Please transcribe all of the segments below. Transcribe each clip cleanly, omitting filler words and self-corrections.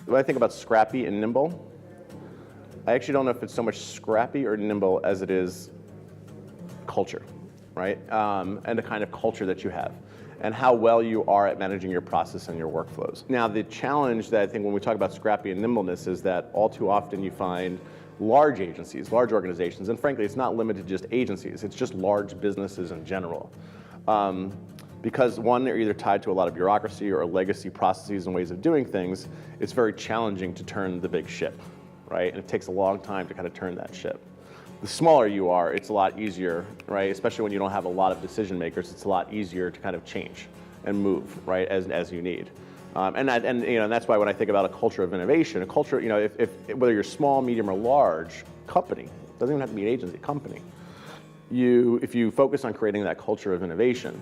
when I think about scrappy and nimble, I actually don't know if it's so much scrappy or nimble as it is culture, right? And the kind of culture that you have and how well you are at managing your process and your workflows. Now, the challenge that I think when we talk about scrappy and nimbleness is that all too often you find large agencies, large organizations, and frankly, it's not limited to just agencies, it's just large businesses in general. Because one, they're either tied to a lot of bureaucracy or legacy processes and ways of doing things, it's very challenging to turn the big ship, right? And it takes a long time to kind of turn that ship. The smaller you are, it's a lot easier, right? Especially when you don't have a lot of decision makers, it's a lot easier to kind of change and move, right, as you need. And that's why when I think about a culture of innovation, a culture, if whether you're small, medium, or large company, doesn't even have to be an agency, company. If you focus on creating that culture of innovation,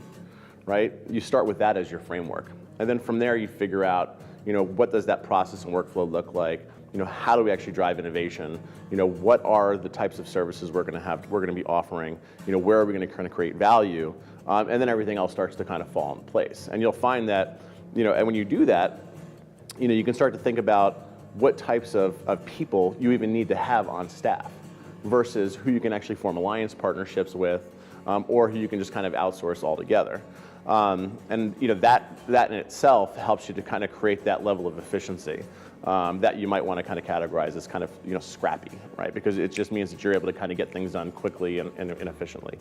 right, you start with that as your framework, and then from there you figure out, what does that process and workflow look like? How do we actually drive innovation? What are the types of services we're going to be offering? Where are we going to kind of create value? And then everything else starts to kind of fall in place. And you'll find that, and when you do that, you can start to think about what types of people you even need to have on staff versus who you can actually form alliance partnerships with, or who you can just kind of outsource altogether. And that in itself helps you to kind of create that level of efficiency that you might want to kind of categorize as kind of scrappy, right? Because it just means that you're able to kind of get things done quickly and efficiently.